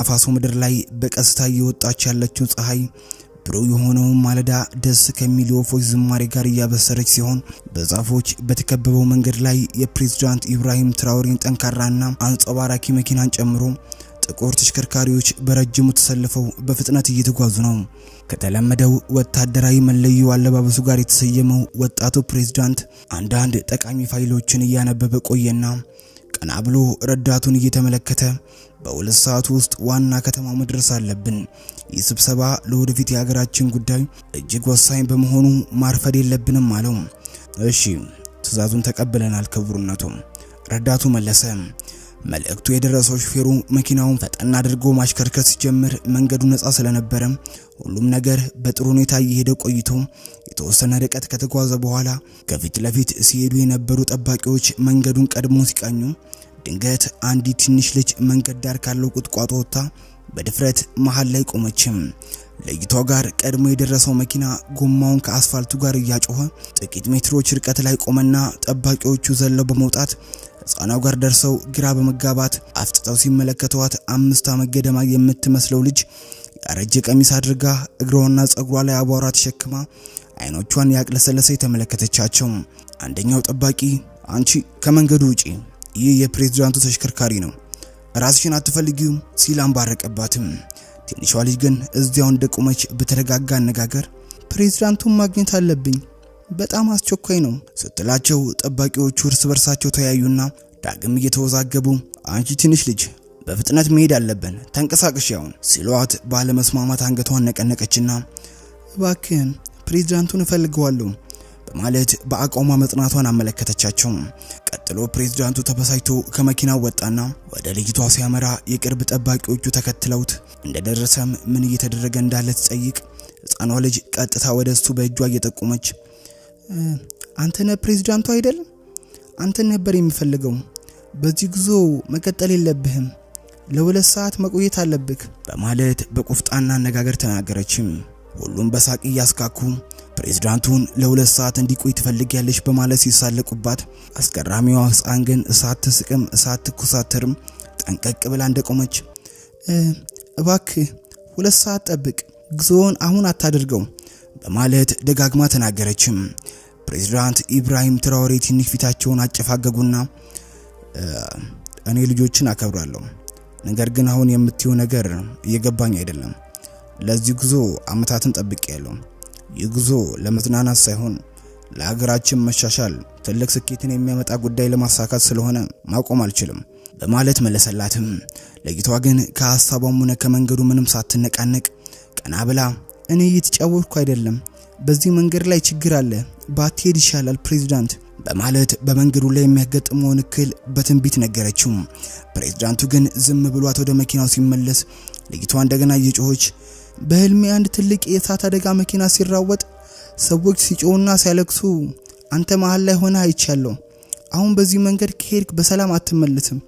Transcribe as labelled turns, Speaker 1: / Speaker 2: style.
Speaker 1: አፋሶ ምድር ላይ በቀስታ እየወጣች ያለችው ፀሐይ ብሩህ የሆነው ማለዳ ደስ ከሚል ወፎች ዝማሬ ጋር እያበሰረች ሲሆን በዛፎች በተከበበው መንገድ ላይ የፕሬዝዳንት ኢብራሂም ትራኦሬን ጠንካራና አንጸባራቂ መኪናን ጨምሮ ጥቁር ተሽከርካሪዎች በረጅሙ ተሰልፈው በፍጥነት እየተጓዙ ነው። ከተለመደው ወታደራዊ መለዮ አለባበሱ ጋር የተሰየመው ወጣቱ ፕሬዝዳንት አንዳንድ ጠቃሚ ፋይሎችን እያነበበ ቆየና ቀና ብሎ ረዳቱን እየተመለከተ በሁለት ሰዓት ውስጥ ዋና ከተማ መድረስ አለብን። ይህ ስብሰባ ለወደፊት የሀገራችን ጉዳይ እጅግ ወሳኝ በመሆኑ ማርፈድ የለብንም አለው። እሺ ትዕዛዙን ተቀበለናል ክቡርነቱ፣ ረዳቱ መለሰ። መልእክቱ የደረሰው ሹፌሩ መኪናውን ፈጠን አድርጎ ማሽከርከር ሲጀምር መንገዱ ነፃ ስለነበረ ሁሉም ነገር በጥሩ ሁኔታ እየሄደ ቆይቶ የተወሰነ ርቀት ከተጓዘ በኋላ ከፊት ለፊት ሲሄዱ የነበሩ ጠባቂዎች መንገዱን ቀድሞ ሲቃኙ ድንገት አንዲት ትንሽ ልጅ መንገድ ዳር ካለው ቁጥቋጦ ወጣ በድፍረት መሃል ላይ ቆመችም። ለይቷ ጋር ቀድሞ የደረሰው መኪና ጎማውን ከአስፋልቱ ጋር እያጮኸ ጥቂት ሜትሮች ርቀት ላይ ቆመና ጠባቂዎቹ ዘለው በመውጣት ህፃናው ጋር ደርሰው ግራ በመጋባት አፍጥጠው ሲመለከቷት 5 ዓመት ገደማ የምትመስለው ልጅ ያረጀ ቀሚስ አድርጋ እግሯና ጸጉሯ ላይ አቧራ ተሸክማ አይኖቿን ያቅለሰለሰ ተመለከተቻቸው። አንደኛው ጠባቂ አንቺ ከመንገዱ ውጪ፣ ይህ የፕሬዝዳንቱ ተሽከርካሪ ነው፣ ራስሽን አትፈልጊው ሲል አንባረቀባትም። ትንሿ ልጅ ግን እዚያው እንደቆመች በተረጋጋ አነጋገር ፕሬዝዳንቱን ማግኘት አለብኝ፣ በጣም አስቸኳይ ነው ስትላቸው ጠባቂዎቹ እርስ በርሳቸው ተያዩና ዳግም እየተወዛገቡ አንቺ ትንሽ ልጅ በፍጥነት መሄድ አለብን፣ ተንቀሳቀሽ ያውን ሲሏት ባለመስማማት አንገቷን ነቀነቀችና እባክህን ፕሬዝዳንቱን እፈልገዋለሁ በማለት በአቋሟ መጽናቷን አመለከተቻቸው። ቀጥሎ ፕሬዝዳንቱ ተበሳጭቶ ከመኪናው ወጣና ወደ ልጅቷ ሲያመራ የቅርብ ጠባቂዎቹ ተከትለውት እንደደረሰም ምን እየተደረገ እንዳለ ተጠይቅ ህፃኗ ልጅ ቀጥታ ወደሱ በእጇ እየጠቆመች አንተነ ፕሬዝዳንቱ አይደል? አንተ ነበር የሚፈልገው፣ በዚህ ጉዞ መቀጠል የለብህም፣ ለሁለት ሰዓት መቆየት አለብክ በማለት በቁፍጣና አነጋገር ተናገረችም። ሁሉም በሳቅ ያስካኩ ፕሬዝዳንቱን ለሁለት ሰዓት እንዲቆይ ትፈልጊያለሽ በማለት ሲሳለቁባት አስገራሚዋ ህፃን ግን እሳት ተስቅም እሳት ተኩሳተርም ጠንቀቅ ብላ እንደቆመች እባክህ ሁለት ሰዓት ጠብቅ፣ ጉዞውን አሁን አታድርገው በማለት ደጋግማ ተናገረችም። ፕሬዝዳንት ኢብራሂም ትራኦሬ ትንሽ ፊታቸውን አጨፋገጉና እኔ ልጆችን አከብራለሁ፣ ነገር ግን አሁን የምትዩ ነገር እየገባኝ አይደለም። ለዚህ ጉዞ አመታትን ጠብቄያለሁ። ይህ ጉዞ ለመዝናናት ሳይሆን ለሀገራችን መሻሻል ትልቅ ስኬትን የሚያመጣ ጉዳይ ለማሳካት ስለሆነ ማቆም አልችልም በማለት መለሰላትም። ለይቷ ግን ከሐሳቧም ሆነ ከመንገዱ ምንም ሳትነቃነቅ ቀና ብላ እኔ እየተጫወትኩ አይደለም፣ በዚህ መንገድ ላይ ችግር አለ፣ ባትሄድ ይሻላል ፕሬዝዳንት በማለት በመንገዱ ላይ የሚያጋጥመውን እክል በትንቢት ነገረችው። ፕሬዝዳንቱ ግን ዝም ብሏት ወደ መኪናው ሲመለስ ለይቷ እንደገና እየጮኸች በህልሜ አንድ ትልቅ የእሳት አደጋ መኪና ሲራወጥ ሰዎች ሲጮውና ሲያለቅሱ አንተ መሃል ላይ ሆነ አይቻለሁ። አሁን በዚህ መንገድ ከሄድክ በሰላም አትመለስም፣